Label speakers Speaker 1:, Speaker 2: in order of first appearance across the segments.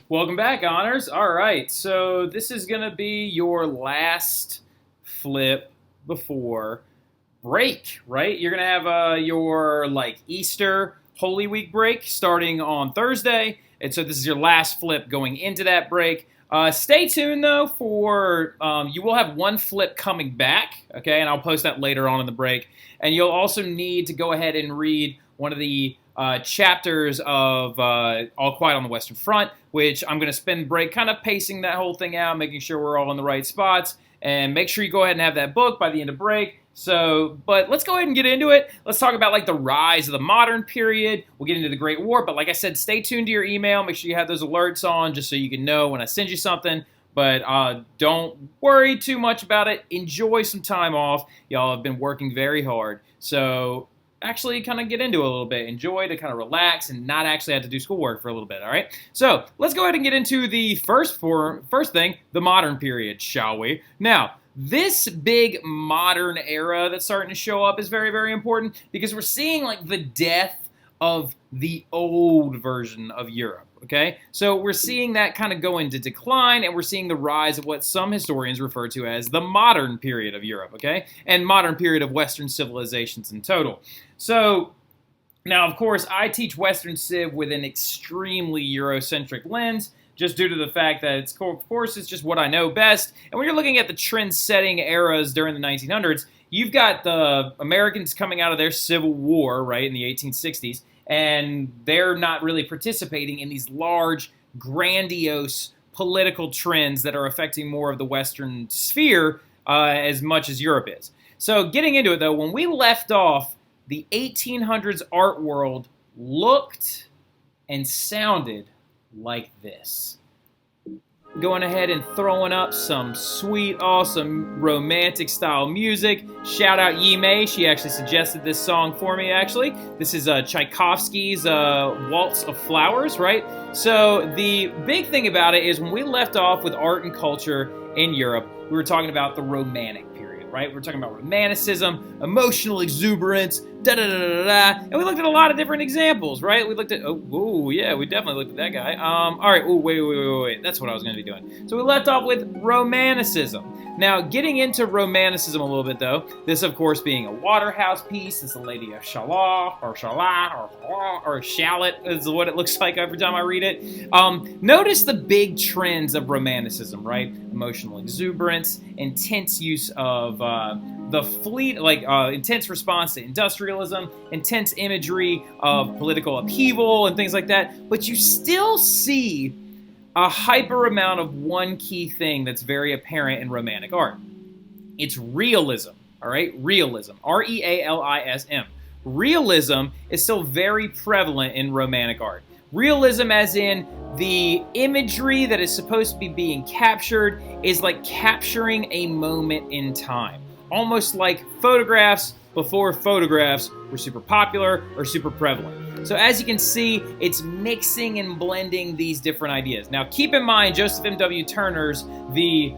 Speaker 1: Welcome back, Honors. All right, so this is going to be your last flip before break, right? You're going to have your Easter Holy Week break starting on Thursday, and so this is your last flip going into that break. Stay tuned, though, for you will have one flip coming back, okay? And I'll post that later on in the break. And you'll also need to go ahead and read one of the chapters of All Quiet on the Western Front, which I'm going to spend break kind of pacing that whole thing out, making sure we're all in the right spots, and make sure you go ahead and have that book by the end of break. So, but let's go ahead and get into it. Let's talk about the rise of the modern period. We'll get into the Great War, but like I said, stay tuned to your email. Make sure you have those alerts on just so you can know when I send you something. But don't worry too much about it. Enjoy some time off. Y'all have been working very hard. So actually kind of get into it a little bit. Enjoy to kind of relax and not actually have to do schoolwork for a little bit, all right? So let's go ahead and get into the first thing, the modern period, shall we? Now, this big modern era that's starting to show up is very, very important because we're seeing the death of the old version of Europe, okay? So we're seeing that kind of go into decline, and we're seeing the rise of what some historians refer to as the modern period of Europe, okay? And modern period of Western civilizations in total. So now, of course, I teach Western Civ with an extremely Eurocentric lens, just due to the fact that it's, of course, it's just what I know best. And when you're looking at the trend-setting eras during the 1900s, you've got the Americans coming out of their Civil War, right, in the 1860s, and they're not really participating in these large, grandiose political trends that are affecting more of the Western sphere as much as Europe is. So getting into it, though, when we left off, the 1800s art world looked and sounded like this. Going ahead and throwing up some sweet, awesome, romantic style music. Shout out Yi Mei. She actually suggested this song for me, actually. This is Tchaikovsky's Waltz of Flowers, right? So the big thing about it is when we left off with art and culture in Europe, we were talking about the Romantic period, right? We're talking about Romanticism, emotional exuberance, da-da-da-da-da, and we looked at a lot of different examples, right? We looked at, yeah, we definitely looked at that guy. All right, wait, that's what I was going to be doing. So we left off with Romanticism. Now, getting into Romanticism a little bit, though, this, of course, being a Waterhouse piece, this is the Lady of Shalott, or Shallot is what it looks like every time I read it. Notice the big trends of Romanticism, right? Emotional exuberance, intense use of the fleet, intense response to industrialism, intense imagery of political upheaval and things like that. But you still see a hyper amount of one key thing that's very apparent in Romantic art. It's realism, all right? Realism, R-E-A-L-I-S-M. Realism is still very prevalent in Romantic art. Realism as in the imagery that is supposed to be being captured is like capturing a moment in time. Almost like photographs before photographs were super popular or super prevalent. So as you can see, it's mixing and blending these different ideas. Now keep in mind, Joseph M.W. Turner's the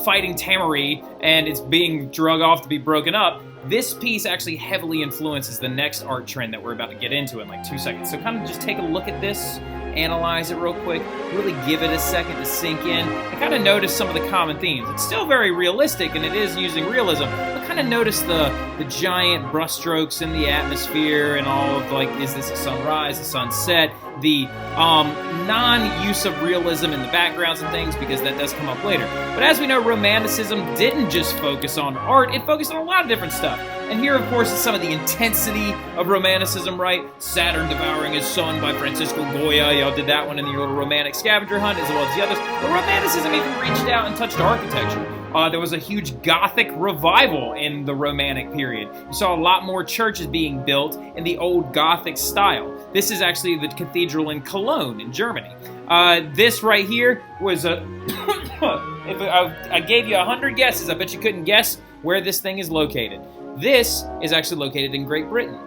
Speaker 1: Fighting Tamari, and it's being drug off to be broken up. This piece actually heavily influences the next art trend that we're about to get into in 2 seconds. So kind of just take a look at this, analyze it real quick, really give it a second to sink in, and kind of notice some of the common themes. It's still very realistic, and it is using realism, but kind of notice the giant brushstrokes in the atmosphere and all of is this a sunrise, a sunset, the non-use of realism in the backgrounds and things, because that does come up later. But as we know, Romanticism didn't just focus on art, it focused on a lot of different stuff. And here, of course, is some of the intensity of Romanticism, right? Saturn Devouring His Son by Francisco Goya. Y'all did that one in your little romantic scavenger hunt, as well as the others. But Romanticism even reached out and touched architecture. There was a huge Gothic revival in the Romantic period. You saw a lot more churches being built in the old Gothic style. This is actually the cathedral in Cologne, in Germany. This right here was a... if I gave you 100 guesses, I bet you couldn't guess where this thing is located. This is actually located in Great Britain.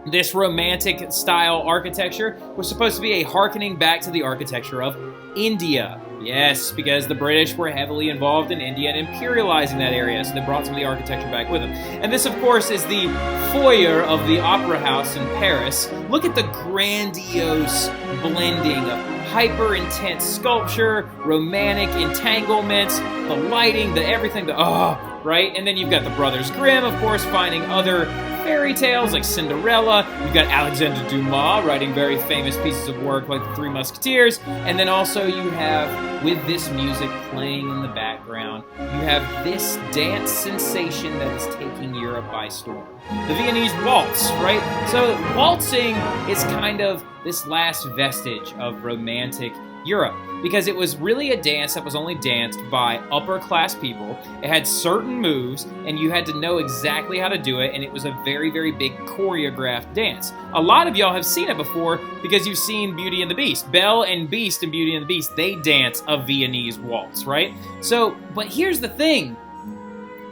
Speaker 1: This romantic style architecture was supposed to be a hearkening back to the architecture of India. Yes, because the British were heavily involved in India and imperializing that area, so they brought some of the architecture back with them. And this, of course, is the foyer of the Opera House in Paris. Look at the grandiose blending of hyper-intense sculpture, romantic entanglements, the lighting, the everything, right? And then you've got the Brothers Grimm, of course, finding other fairy tales like Cinderella. You've got Alexandre Dumas writing very famous pieces of work like The Three Musketeers. And then also you have, with this music playing in the background, you have this dance sensation that is taking Europe by storm. The Viennese waltz, right? So waltzing is kind of this last vestige of romantic Europe, because it was really a dance that was only danced by upper-class people. It had certain moves, and you had to know exactly how to do it, and it was a very, very big choreographed dance. A lot of y'all have seen it before because you've seen Beauty and the Beast. Belle and Beast in Beauty and the Beast, they dance a Viennese waltz, right? So, but here's the thing.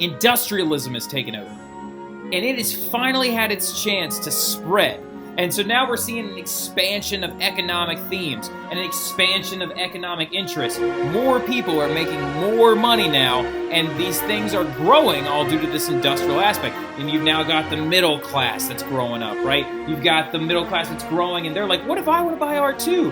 Speaker 1: Industrialism has taken over, and it has finally had its chance to spread. And so now we're seeing an expansion of economic themes and an expansion of economic interests. More people are making more money now, and these things are growing all due to this industrial aspect. And you've now got the middle class that's growing up, right? You've got the middle class that's growing, and they're like, what if I want to buy art too?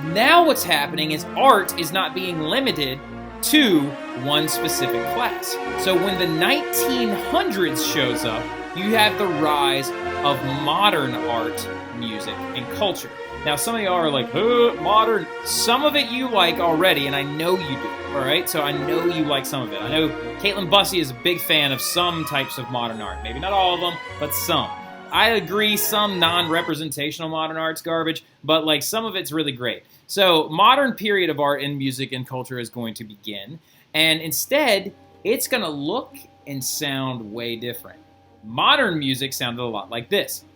Speaker 1: Now what's happening is art is not being limited to one specific class. So when the 1900s shows up, you have the rise of modern art, music, and culture. Now, some of y'all are like, modern. Some of it you like already, and I know you do, all right? So I know you like some of it. I know Caitlin Bussey is a big fan of some types of modern art. Maybe not all of them, but some. I agree, some non-representational modern art's garbage, but like some of it's really great. So modern period of art and music and culture is going to begin, and instead, it's going to look and sound way different. Modern music sounded a lot like this.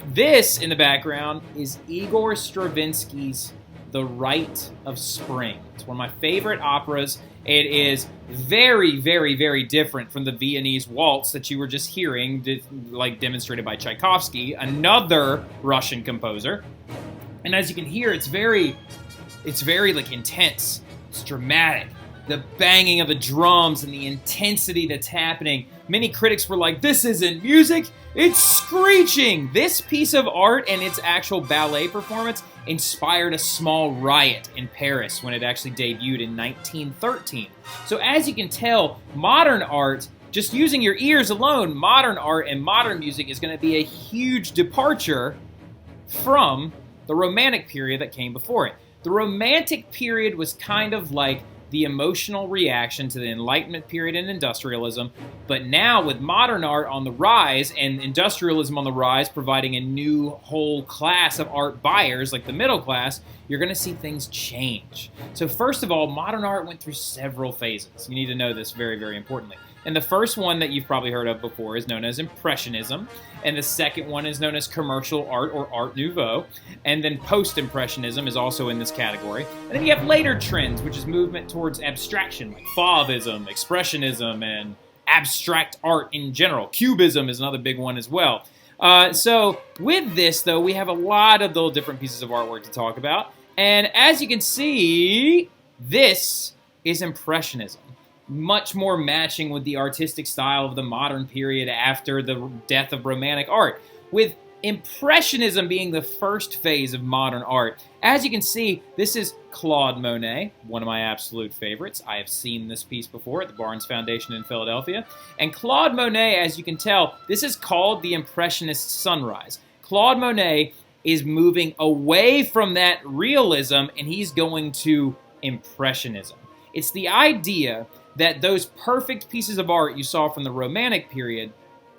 Speaker 1: This, in the background, is Igor Stravinsky's The Rite of Spring. It's one of my favorite operas. It is very, very, very different from the Viennese waltz that you were just hearing, like demonstrated by Tchaikovsky, another Russian composer. And as you can hear, it's very like intense. It's dramatic. The banging of the drums and the intensity that's happening. Many critics were like, this isn't music, it's screeching! This piece of art and its actual ballet performance inspired a small riot in Paris when it actually debuted in 1913. So as you can tell, modern art, just using your ears alone, modern art and modern music is going to be a huge departure from the Romantic period that came before it. The Romantic period was kind of like the emotional reaction to the Enlightenment period and industrialism, but now with modern art on the rise and industrialism on the rise, providing a new whole class of art buyers like the middle class, you're going to see things change. So first of all, modern art went through several phases. You need to know this very, very importantly. And the first one that you've probably heard of before is known as Impressionism, and the second one is known as Commercial Art or Art Nouveau, and then Post-Impressionism is also in this category. And then you have later trends, which is movement towards abstraction, like Fauvism, Expressionism, and abstract art in general. Cubism is another big one as well. So with this, though, we have a lot of little different pieces of artwork to talk about, and as you can see, this is Impressionism. Much more matching with the artistic style of the modern period after the death of Romantic art, with Impressionism being the first phase of modern art. As you can see, this is Claude Monet, one of my absolute favorites. I have seen this piece before at the Barnes Foundation in Philadelphia. And Claude Monet, as you can tell, this is called the Impressionist Sunrise. Claude Monet is moving away from that realism, and he's going to Impressionism. It's the idea that those perfect pieces of art you saw from the Romantic period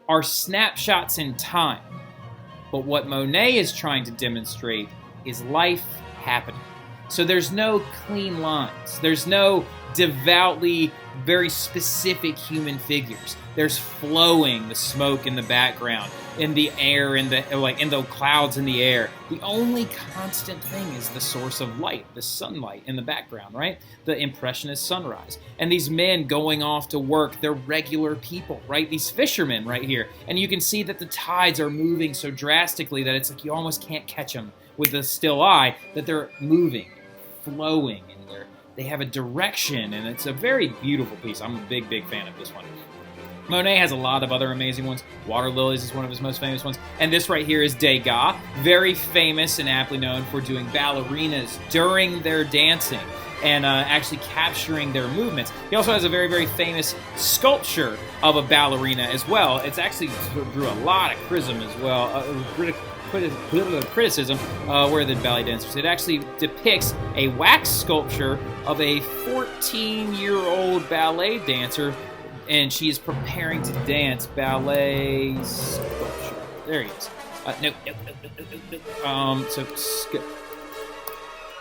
Speaker 1: are snapshots in time. But what Monet is trying to demonstrate is life happening. So there's no clean lines. There's no devoutly very specific human figures. There's flowing, the smoke in the background, in the air, in the clouds in the air. The only constant thing is the source of light, the sunlight in the background, right? The Impressionist sunrise. And these men going off to work, they're regular people, right? These fishermen right here. And you can see that the tides are moving so drastically that it's like you almost can't catch them with the still eye, that they're moving, flowing, and they have a direction, and it's a very beautiful piece. I'm a big, big fan of this one. Monet has a lot of other amazing ones. Water Lilies is one of his most famous ones. And this right here is Degas, very famous and aptly known for doing ballerinas during their dancing and actually capturing their movements. He also has a very, very famous sculpture of a ballerina as well. It's actually drew a lot of criticism as well, criticism where the ballet dancers. It actually depicts a wax sculpture of a 14-year-old ballet dancer, and she is preparing to dance ballet sculpture. There he is.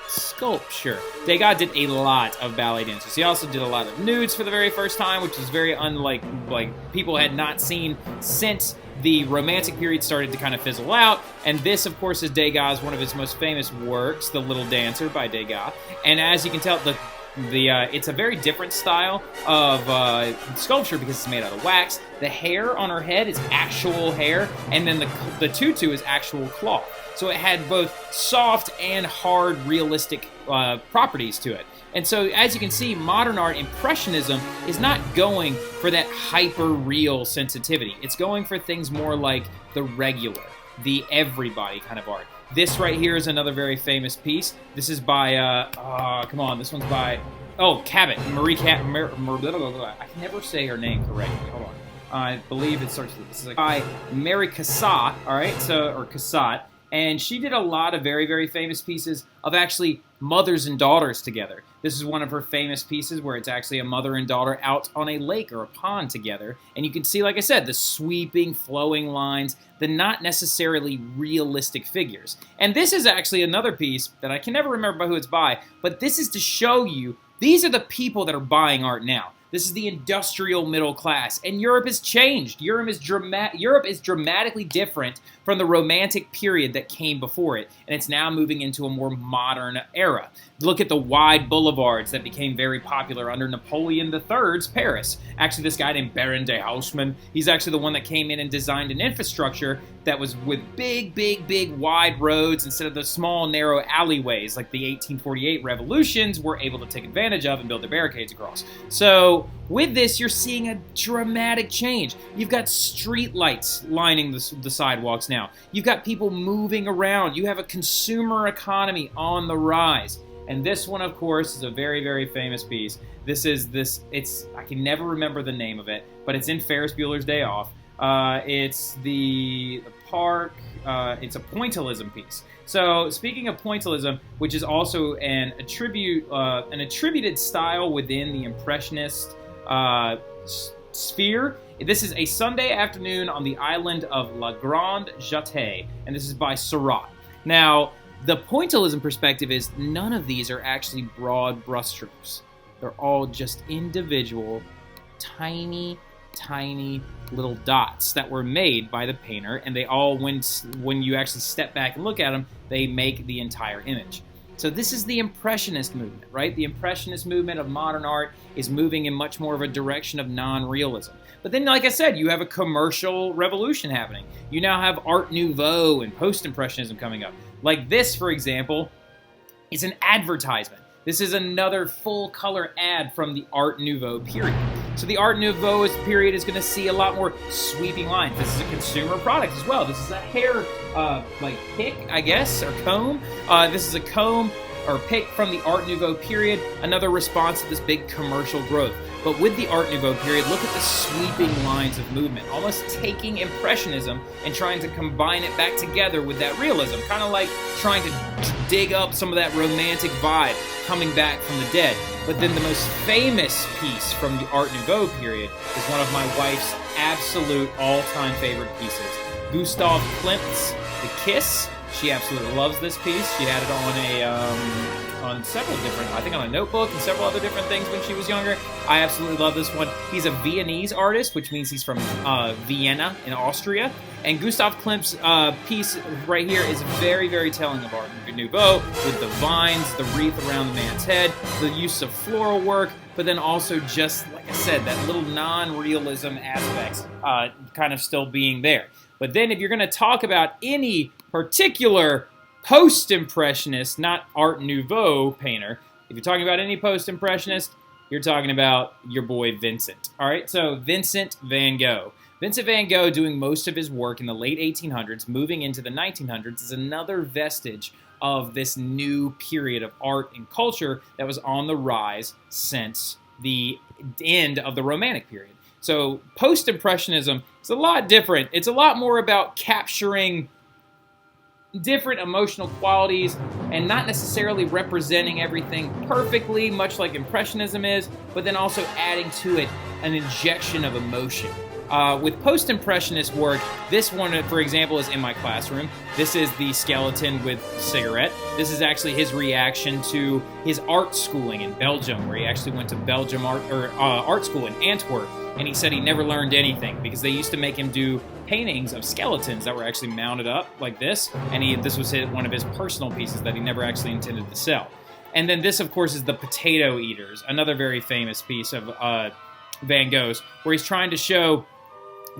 Speaker 1: Sculpture. Degas did a lot of ballet dances. He also did a lot of nudes for the very first time, which is very unlike people had not seen since the Romantic period started to kind of fizzle out. And this, of course, is Degas, one of his most famous works, The Little Dancer by Degas. And as you can tell, it's a very different style of sculpture because it's made out of wax. The hair on her head is actual hair, and then the tutu is actual cloth. So it had both soft and hard, realistic properties to it. And so, as you can see, modern art, Impressionism, is not going for that hyper-real sensitivity. It's going for things more like the regular, the everybody kind of art. This right here is another very famous piece. This is by, this one's by, Cabot. Marie Cabot. I can never say her name correctly. Hold on. I believe it starts with, this is by Mary Cassatt, all right, or Cassatt. And she did a lot of very, very famous pieces of actually mothers and daughters together. This is one of her famous pieces where it's actually a mother and daughter out on a lake or a pond together. And you can see, like I said, the sweeping, flowing lines, the not necessarily realistic figures. And this is actually another piece that I can never remember who it's by, but this is to show you these are the people that are buying art now. This is the industrial middle class, and Europe has changed. Europe is dramatically different from the Romantic period that came before it, and it's now moving into a more modern era. Look at the wide boulevards that became very popular under Napoleon III's Paris. Actually, this guy named Baron de Haussmann, he's actually the one that came in and designed an infrastructure that was with big, big, big wide roads instead of the small, narrow alleyways like the 1848 revolutions were able to take advantage of and build their barricades across. So with this, you're seeing a dramatic change. You've got street lights lining the sidewalks now. You've got people moving around. You have a consumer economy on the rise. And this one, of course, is a very, very famous piece. I can never remember the name of it, but it's in Ferris Bueller's Day Off. It's the park. It's a pointillism piece. So speaking of pointillism, which is also an attributed style within the Impressionist sphere, this is A Sunday Afternoon on the Island of La Grande Jatte, and this is by Seurat. Now, the pointillism perspective is none of these are actually broad brushstrokes. They're all just individual, tiny, tiny little dots that were made by the painter, and they all, when you actually step back and look at them, they make the entire image. So this is the Impressionist movement, right? The Impressionist movement of modern art is moving in much more of a direction of non-realism. But then, like I said, you have a commercial revolution happening. You now have Art Nouveau and Post-Impressionism coming up. Like this, for example, is an advertisement. This is another full-color ad from the Art Nouveau period. So the Art Nouveau period is going to see a lot more sweeping lines. This is a consumer product as well. This is a hair, pick, I guess, or comb. This is a comb or pick from the Art Nouveau period, another response to this big commercial growth. But with the Art Nouveau period, look at the sweeping lines of movement, almost taking Impressionism and trying to combine it back together with that realism, kind of like trying to dig up some of that romantic vibe coming back from the dead. But then the most famous piece from the Art Nouveau period is one of my wife's absolute all-time favorite pieces. Gustav Klimt's The Kiss. She absolutely loves this piece. She had it on several different, I think on a notebook and several other different things when she was younger. I absolutely love this one. He's a Viennese artist, which means he's from Vienna in Austria. And Gustav Klimt's piece right here is very, very telling of Art Nouveau, with the vines, the wreath around the man's head, the use of floral work, but then also just, like I said, that little non-realism aspects kind of still being there. But then if you're going to talk about any particular post-impressionist, not Art Nouveau painter, if you're talking about any post-impressionist, you're talking about your boy Vincent. All right, so Vincent van Gogh. Vincent van Gogh, doing most of his work in the late 1800s, moving into the 1900s, is another vestige of this new period of art and culture that was on the rise since the end of the Romantic period. So post-impressionism is a lot different. It's a lot more about capturing different emotional qualities and not necessarily representing everything perfectly, much like Impressionism is, but then also adding to it an injection of emotion. With post-impressionist work, this one, for example, is in my classroom. This is the skeleton with cigarette. This is actually his reaction to his art schooling in Belgium, where he actually went to Belgium art school in Antwerp, and he said he never learned anything because they used to make him do paintings of skeletons that were actually mounted up like this, and this was one of his personal pieces that he never actually intended to sell. And then this, of course, is the Potato Eaters, another very famous piece of Van Gogh's, where he's trying to show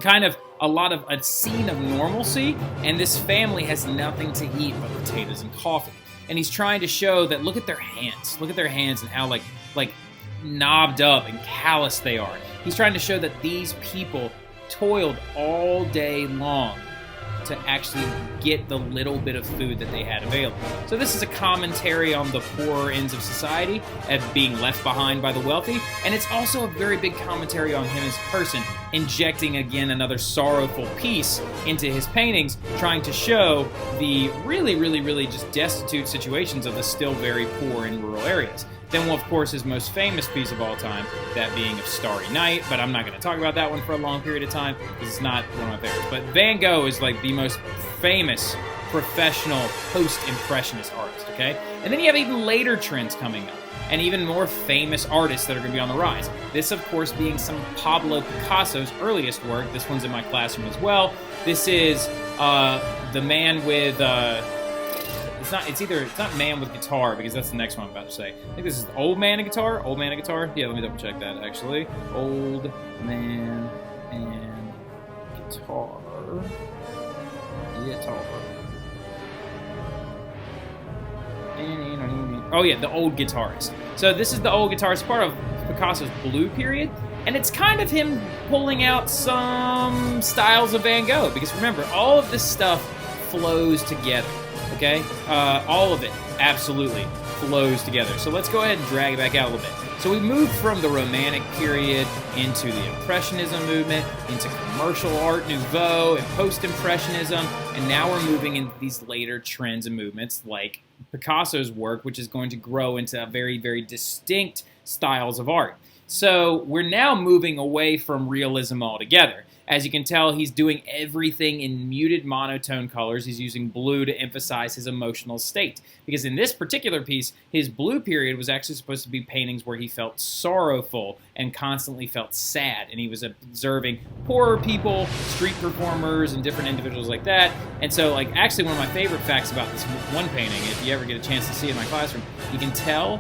Speaker 1: kind of a scene of normalcy, and this family has nothing to eat but potatoes and coffee. And he's trying to show that look at their hands and how like knobbed up and callous they are. He's trying to show that these people toiled all day long to actually get the little bit of food that they had available. So this is a commentary on the poorer ends of society and being left behind by the wealthy, and it's also a very big commentary on him as a person, injecting again another sorrowful piece into his paintings, trying to show the really just destitute situations of the still very poor in rural areas. Then, of course, his most famous piece of all time, that being of Starry Night, but I'm not going to talk about that one for a long period of time because it's not one of my favorites. But Van Gogh is like the most famous professional post-impressionist artist, okay? And then you have even later trends coming up and even more famous artists that are going to be on the rise. This, of course, being some Pablo Picasso's earliest work. This one's in my classroom as well. This is the man with... It's not Man with Guitar, because that's the next one I'm about to say. I think this is Old Man and Guitar? Old Man and Guitar? Yeah, let me double check that, actually. Old Man and Guitar. Oh yeah, The Old Guitarist. So this is The Old Guitarist, part of Picasso's Blue period, and it's kind of him pulling out some styles of Van Gogh, because remember, all of this stuff flows together. Okay? All of it absolutely flows together. So let's go ahead and drag it back out a little bit. So we moved from the Romantic period into the Impressionism movement, into commercial Art Nouveau and Post-Impressionism, and now we're moving into these later trends and movements like Picasso's work, which is going to grow into very distinct styles of art. So we're now moving away from realism altogether. As you can tell, he's doing everything in muted monotone colors. He's using blue to emphasize his emotional state. Because in this particular piece, his blue period was actually supposed to be paintings where he felt sorrowful and constantly felt sad. And he was observing poorer people, street performers, and different individuals like that. And so, actually one of my favorite facts about this one painting, if you ever get a chance to see it in my classroom, you can tell,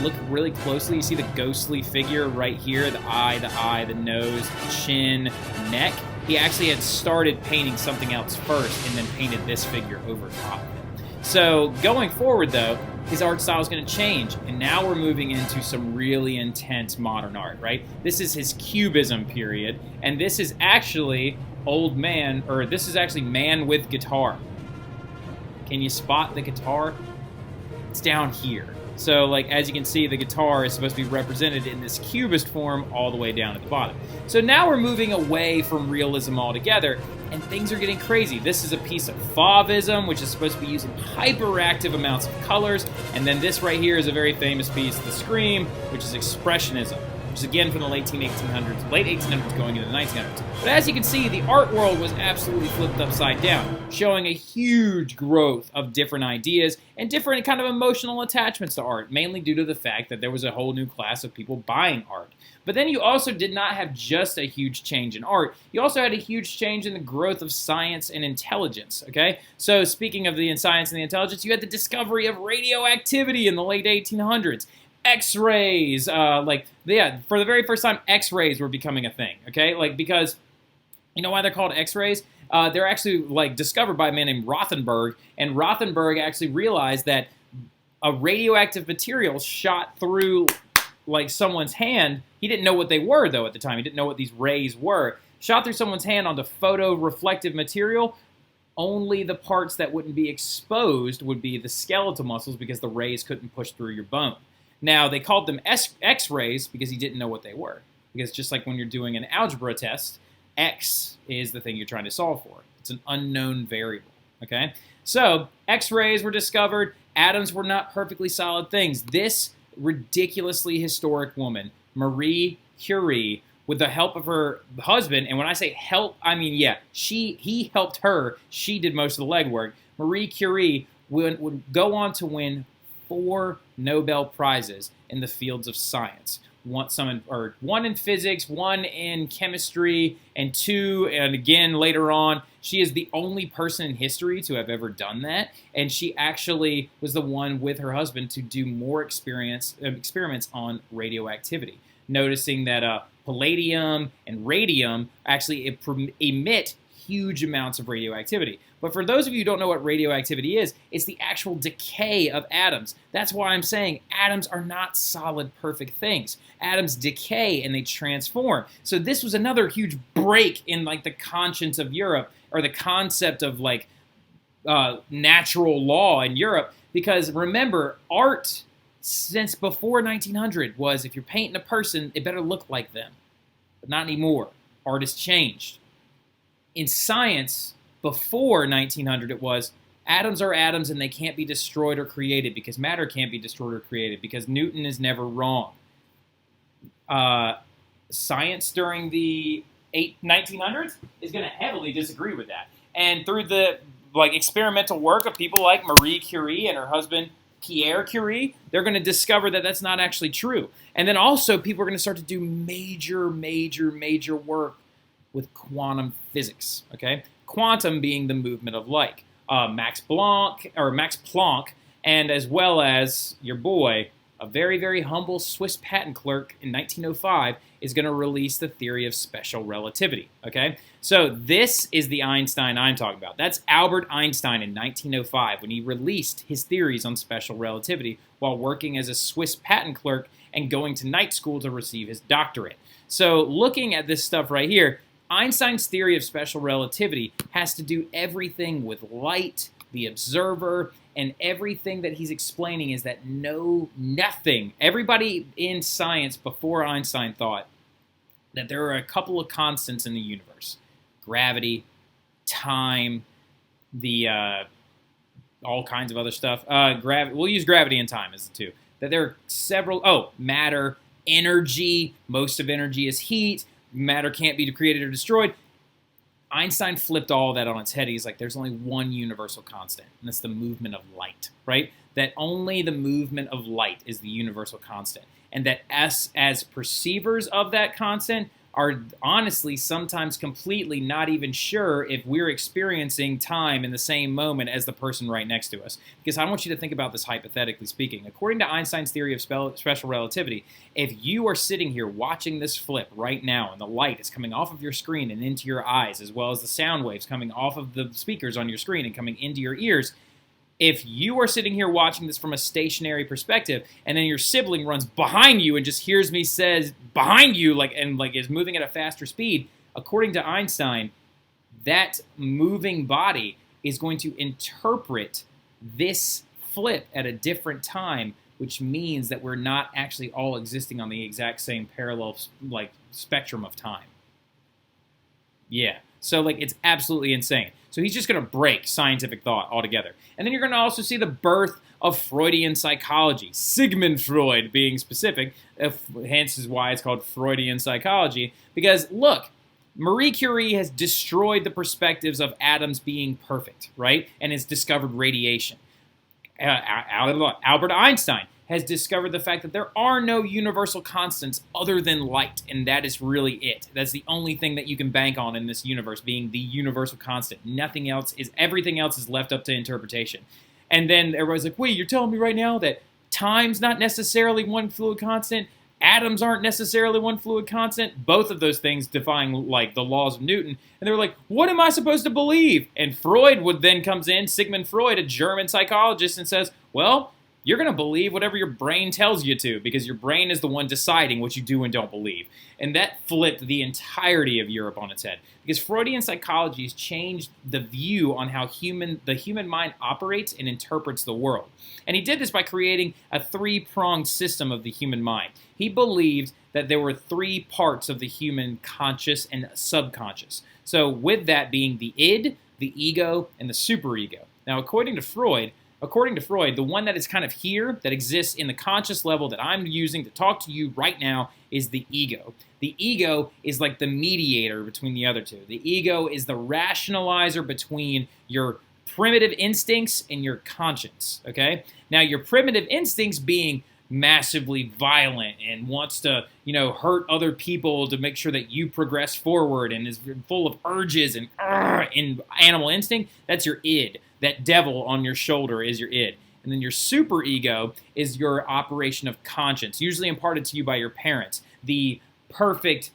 Speaker 1: look really closely, you see the ghostly figure right here, the eye, the nose, the chin, neck. He actually had started painting something else first and then painted this figure over top of it. So going forward though, his art style is going to change, and now we're moving into some really intense modern art, right? This is his Cubism period, and this is actually this is actually Man with Guitar. Can you spot the guitar? It's down here. So, as you can see, the guitar is supposed to be represented in this cubist form all the way down at the bottom. So now we're moving away from realism altogether, and things are getting crazy. This is a piece of Fauvism, which is supposed to be using hyperactive amounts of colors, and then this right here is a very famous piece, The Scream, which is Expressionism. which is again from the late 1800s going into the 1900s. But as you can see, the art world was absolutely flipped upside down, showing a huge growth of different ideas and different kind of emotional attachments to art, mainly due to the fact that there was a whole new class of people buying art. But then you also did not have just a huge change in art, you also had a huge change in the growth of science and intelligence, okay? So speaking of the science and the intelligence, you had the discovery of radioactivity in the late 1800s. X-rays, for the very first time, X-rays were becoming a thing, okay? Because, you know why they're called X-rays? They're actually, discovered by a man named Rothenberg, and Rothenberg actually realized that a radioactive material shot through, someone's hand. He didn't know what they were, though, at the time. He didn't know what these rays were. Shot through someone's hand onto photoreflective material. Only the parts that wouldn't be exposed would be the skeletal muscles because the rays couldn't push through your bone. Now, they called them X-rays because he didn't know what they were. Because just like when you're doing an algebra test, X is the thing you're trying to solve for. It's an unknown variable, okay? So, X-rays were discovered. Atoms were not perfectly solid things. This ridiculously historic woman, Marie Curie, with the help of her husband, and when I say help, I mean, yeah, he helped her. She did most of the legwork. Marie Curie would go on to win 4 Nobel Prizes in the fields of science. One in physics, 1 in chemistry, and 2, and again later on, she is the only person in history to have ever done that, and she actually was the one with her husband to do more experiments on radioactivity, noticing that palladium and radium actually emit huge amounts of radioactivity. But for those of you who don't know what radioactivity is, it's the actual decay of atoms. That's why I'm saying atoms are not solid, perfect things. Atoms decay and they transform. So this was another huge break in the conscience of Europe, or the concept of natural law in Europe. Because remember, art since before 1900 was, if you're painting a person, it better look like them. But not anymore. Art has changed. In science, before 1900, it was atoms are atoms and they can't be destroyed or created because matter can't be destroyed or created because Newton is never wrong. Science during the 1900s is going to heavily disagree with that. And through the experimental work of people like Marie Curie and her husband Pierre Curie, they're going to discover that that's not actually true. And then also people are going to start to do major work with quantum physics, okay? Quantum being the movement of light. Max Planck, and as well as your boy, a very humble Swiss patent clerk in 1905, is going to release the theory of special relativity, okay? So this is the Einstein I'm talking about. That's Albert Einstein in 1905 when he released his theories on special relativity while working as a Swiss patent clerk and going to night school to receive his doctorate. So looking at this stuff right here, Einstein's theory of special relativity has to do everything with light, the observer, and everything that he's explaining is that nothing. Everybody in science before Einstein thought that there are a couple of constants in the universe. Gravity, time, all kinds of other stuff. We'll use gravity and time as the two. That there are several, matter, energy, most of energy is heat, matter can't be created or destroyed. Einstein flipped all that on its head. He's like, there's only one universal constant, and that's the movement of light, right? That only the movement of light is the universal constant, and that us as perceivers of that constant are honestly sometimes completely not even sure if we're experiencing time in the same moment as the person right next to us. Because I want you to think about this hypothetically speaking. According to Einstein's theory of special relativity, if you are sitting here watching this flip right now and the light is coming off of your screen and into your eyes, as well as the sound waves coming off of the speakers on your screen and coming into your ears, if you are sitting here watching this from a stationary perspective, and then your sibling runs behind you and just hears me says behind you, is moving at a faster speed, according to Einstein, that moving body is going to interpret this flip at a different time, which means that we're not actually all existing on the exact same parallel spectrum of time. Yeah. So, like, it's absolutely insane. So he's just going to break scientific thought altogether. And then you're going to also see the birth of Freudian psychology, Sigmund Freud being specific, hence is why it's called Freudian psychology, because, look, Marie Curie has destroyed the perspectives of atoms being perfect, right, and has discovered radiation. Albert Einstein has discovered the fact that there are no universal constants other than light, and that is really it. That's the only thing that you can bank on in this universe, being the universal constant. Everything else is left up to interpretation. And then everybody's like, wait, you're telling me right now that time's not necessarily one fluid constant, atoms aren't necessarily one fluid constant, both of those things defying, like, the laws of Newton. And they're like, what am I supposed to believe? And Freud comes in, Sigmund Freud, a German psychologist, and says, well, you're going to believe whatever your brain tells you to, because your brain is the one deciding what you do and don't believe. And that flipped the entirety of Europe on its head, because Freudian psychology has changed the view on how the human mind operates and interprets the world. And he did this by creating a three-pronged system of the human mind. He believed that there were three parts of the human conscious and subconscious. So with that being the id, the ego, and the superego. Now, according to Freud, the one that is kind of here, that exists in the conscious level that I'm using to talk to you right now, is the ego. The ego is like the mediator between the other two. The ego is the rationalizer between your primitive instincts and your conscience, okay? Now, your primitive instincts being massively violent and wants to, hurt other people to make sure that you progress forward and is full of urges and animal instinct, that's your id. That devil on your shoulder is your id. And then your superego is your operation of conscience, usually imparted to you by your parents. The perfect,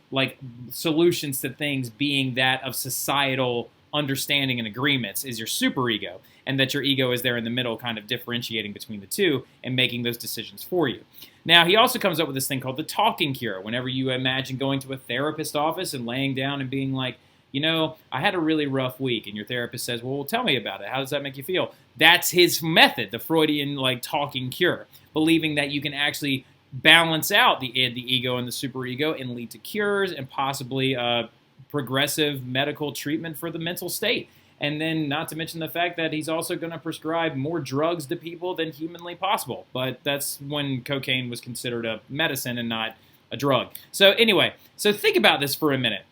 Speaker 1: solutions to things being that of societal understanding and agreements is your superego, and that your ego is there in the middle, kind of differentiating between the two and making those decisions for you. Now, he also comes up with this thing called the talking cure. Whenever you imagine going to a therapist office and laying down and being like, I had a really rough week, and your therapist says, well, tell me about it. How does that make you feel? That's his method, the Freudian, talking cure, believing that you can actually balance out the id, the ego, and the superego and lead to cures and possibly progressive medical treatment for the mental state. And then not to mention the fact that he's also going to prescribe more drugs to people than humanly possible. But that's when cocaine was considered a medicine and not a drug. So anyway, think about this for a minute.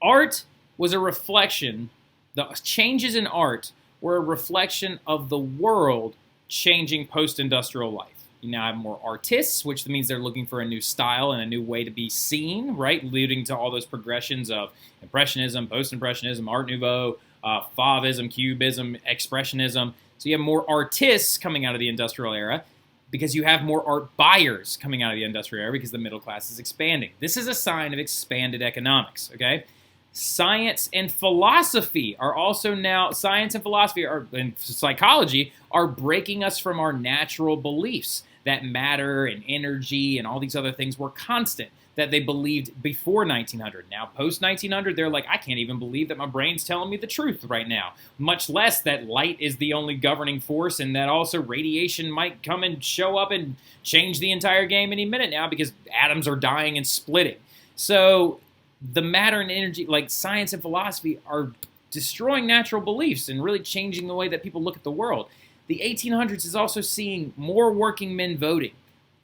Speaker 1: Art was a reflection, the changes in art were a reflection of the world changing post-industrial life. You now have more artists, which means they're looking for a new style and a new way to be seen, right? Leading to all those progressions of Impressionism, Post-Impressionism, Art Nouveau, Fauvism, Cubism, Expressionism. So you have more artists coming out of the industrial era because you have more art buyers coming out of the industrial era because the middle class is expanding. This is a sign of expanded economics, okay? Science and philosophy and psychology are breaking us from our natural beliefs that matter and energy and all these other things were constant, that they believed before 1900. Now, post-1900, they're like, I can't even believe that my brain's telling me the truth right now, much less that light is the only governing force and that also radiation might come and show up and change the entire game any minute now because atoms are dying and splitting. So the matter and energy, science and philosophy, are destroying natural beliefs and really changing the way that people look at the world. The 1800s is also seeing more working men voting,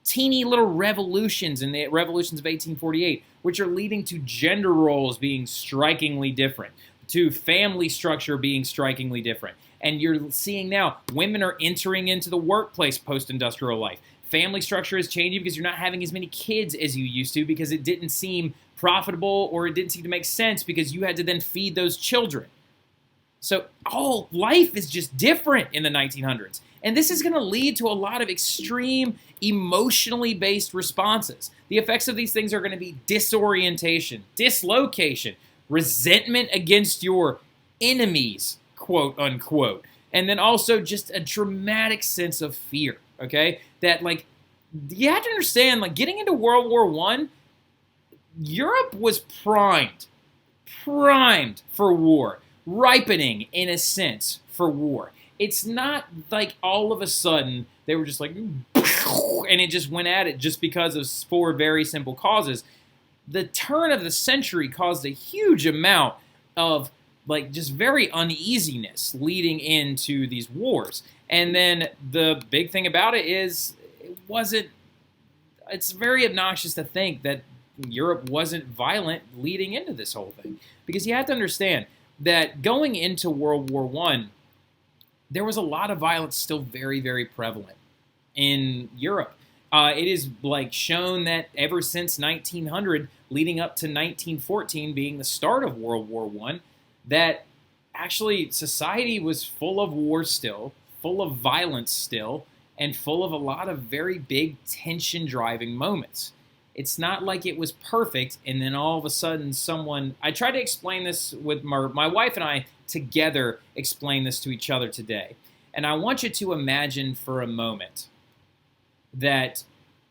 Speaker 1: teeny little revolutions in the revolutions of 1848, which are leading to gender roles being strikingly different, to family structure being strikingly different. And you're seeing now women are entering into the workplace post-industrial life. Family structure is changing because you're not having as many kids as you used to because it didn't seem profitable or it didn't seem to make sense because you had to then feed those children. So life is just different in the 1900s. And this is going to lead to a lot of extreme emotionally based responses. The effects of these things are going to be disorientation, dislocation, resentment against your enemies, quote unquote. And then also just a dramatic sense of fear, okay? That you have to understand, getting into World War I, Europe was primed for war, ripening, in a sense, for war. It's not like all of a sudden they were just like, and it just went at it just because of 4 very simple causes. The turn of the century caused a huge amount of like just very uneasiness leading into these wars. And then the big thing about it is it's very obnoxious to think that Europe wasn't violent leading into this whole thing. Because you have to understand that going into World War I, there was a lot of violence still very, very prevalent in Europe. It is like shown that ever since 1900, leading up to 1914 being the start of World War I, that actually society was full of war still, full of violence still, and full of a lot of very big tension-driving moments. It's not like it was perfect, and then all of a sudden I tried to explain this with my wife and I together explain this to each other today. And I want you to imagine for a moment that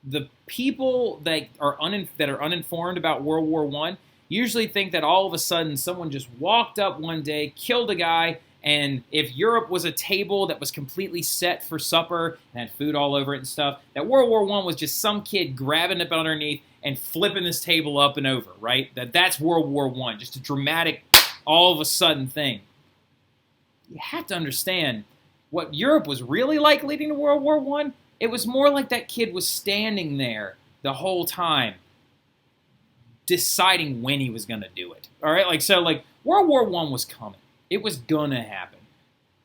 Speaker 1: the people that are uninformed about World War I usually think that all of a sudden someone just walked up one day, killed a guy, and if Europe was a table that was completely set for supper and had food all over it and stuff, that World War I was just some kid grabbing it underneath and flipping this table up and over, right? That's World War I, just a dramatic, all of a sudden thing. You have to understand what Europe was really like leading to World War I. It was more like that kid was standing there the whole time, deciding when he was going to do it. All right, World War I was coming. It was gonna happen.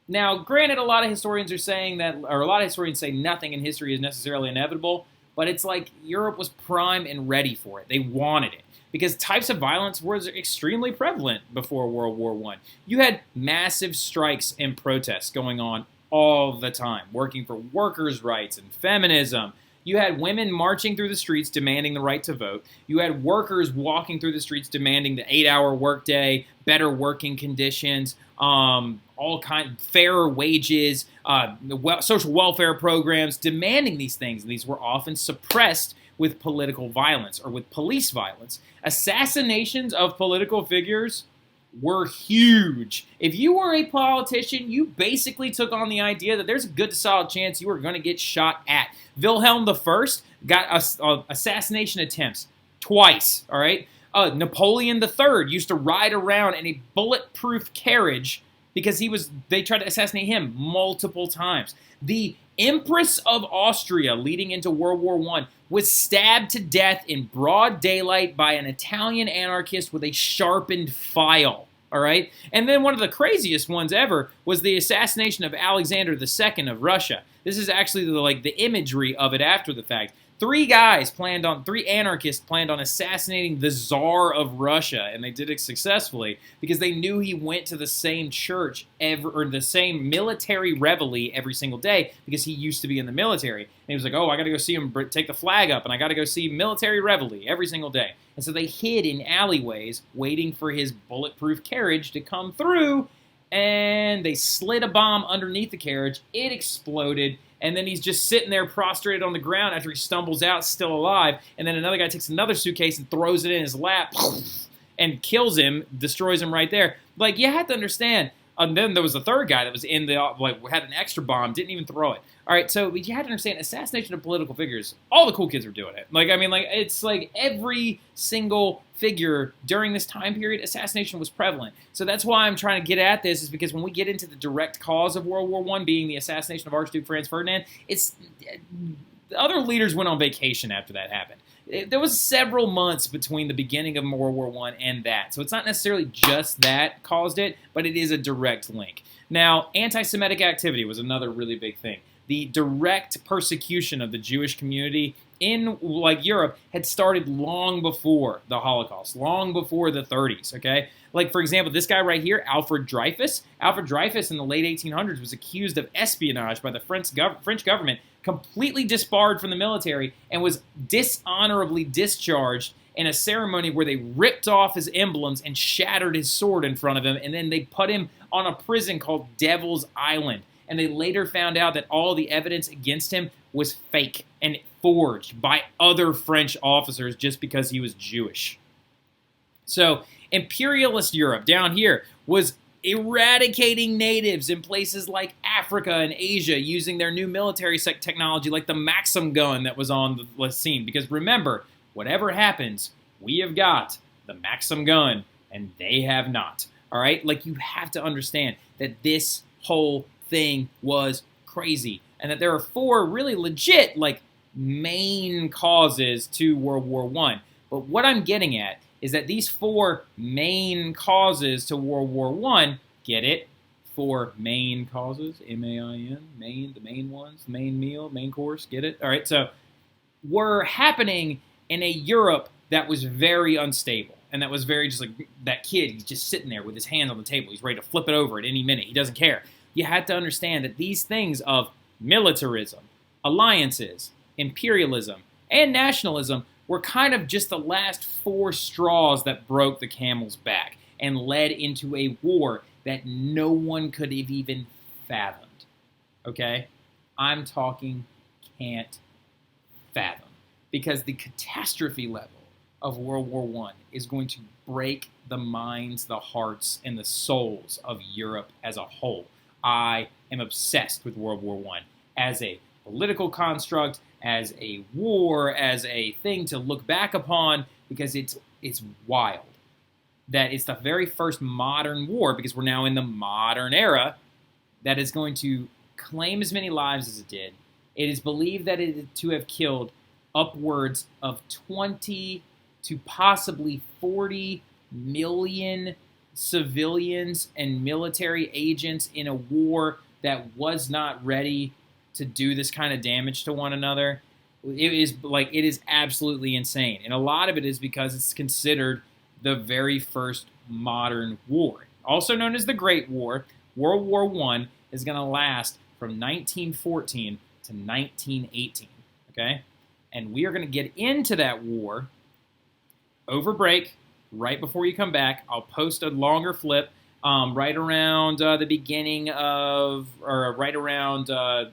Speaker 1: Now, granted, a lot of historians say nothing in history is necessarily inevitable, but it's like Europe was prime and ready for it. They wanted it because types of violence were extremely prevalent before World War I. You had massive strikes and protests going on all the time, working for workers' rights and feminism. You had women marching through the streets demanding the right to vote. You had workers walking through the streets demanding the 8-hour workday, better working conditions, all kind fairer wages, social welfare programs, demanding these things. And these were often suppressed with political violence or with police violence. Assassinations of political figures were huge. If you were a politician, you basically took on the idea that there's a good solid chance you were going to get shot at. Wilhelm I got assassination attempts twice, all right? Napoleon III used to ride around in a bulletproof carriage because they tried to assassinate him multiple times. The Empress of Austria, leading into World War I, was stabbed to death in broad daylight by an Italian anarchist with a sharpened file. All right? And then one of the craziest ones ever was the assassination of Alexander II of Russia. This is actually the imagery of it after the fact. Three anarchists planned on assassinating the Tsar of Russia, and they did it successfully because they knew he went to the same church or the same military reveille every single day because he used to be in the military. And he was like, oh, I got to go see him take the flag up, and I got to go see military reveille every single day. And so they hid in alleyways waiting for his bulletproof carriage to come through, and they slid a bomb underneath the carriage. It exploded. And then he's just sitting there prostrated on the ground after he stumbles out, still alive. And then another guy takes another suitcase and throws it in his lap and kills him, destroys him right there. You have to understand. And then there was the third guy that was had an extra bomb, didn't even throw it. All right, so you have to understand, assassination of political figures, all the cool kids were doing it. It's like every single figure during this time period, assassination was prevalent. So that's why I'm trying to get at this, is because when we get into the direct cause of World War I being the assassination of Archduke Franz Ferdinand, the other leaders went on vacation after that happened. There was several months between the beginning of World War I and that. So it's not necessarily just that caused it, but it is a direct link. Now, anti-Semitic activity was another really big thing. The direct persecution of the Jewish community in Europe had started long before the Holocaust, long before the 30s, okay? For example, this guy right here, Alfred Dreyfus. Alfred Dreyfus in the late 1800s was accused of espionage by the French government, completely disbarred from the military, and was dishonorably discharged in a ceremony where they ripped off his emblems and shattered his sword in front of him, and then they put him on a prison called Devil's Island. And they later found out that all the evidence against him was fake and forged by other French officers just because he was Jewish. So imperialist Europe down here was eradicating natives in places like Africa and Asia using their new military technology like the Maxim gun that was on the scene. Because remember, whatever happens, we have got the Maxim gun and they have not. all right? Like, you have to understand that this whole thing was crazy and that there are 4 really legit, like, main causes to World War I. But what I'm getting at is that these 4 main causes to World War I, get it? 4 main causes, M-A-I-N, main, the main ones, the main meal, main course, get it? All right, so were happening in a Europe that was very unstable. And that was very just like that kid, he's just sitting there with his hands on the table. He's ready to flip it over at any minute. He doesn't care. You had to understand that these things of militarism, alliances, imperialism, and nationalism were kind of just the last 4 straws that broke the camel's back and led into a war that no one could have even fathomed. Okay? I'm talking can't fathom. Because the catastrophe level of World War I is going to break the minds, the hearts, and the souls of Europe as a whole. I am obsessed with World War I as a political construct, as a war, as a thing to look back upon, because it's wild. That it's the very first modern war, because we're now in the modern era, that is going to claim as many lives as it did. It is believed that it is to have killed upwards of 20 to possibly 40 million civilians and military agents in a war that was not ready to do this kind of damage to one another. It is absolutely insane. And a lot of it is because it's considered the very first modern war. Also known as the Great War, World War I is going to last from 1914 to 1918, okay? And we are going to get into that war over break, right before you come back. I'll post a longer flip right around the beginning of, or right around the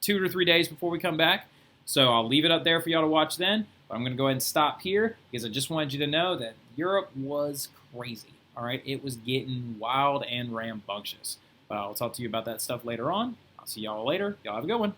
Speaker 1: 2 to 3 days before we come back. So I'll leave it up there for y'all to watch then. But I'm going to go ahead and stop here because I just wanted you to know that Europe was crazy. All right, it was getting wild and rambunctious. But I'll talk to you about that stuff later on. I'll see y'all later. Y'all have a good one.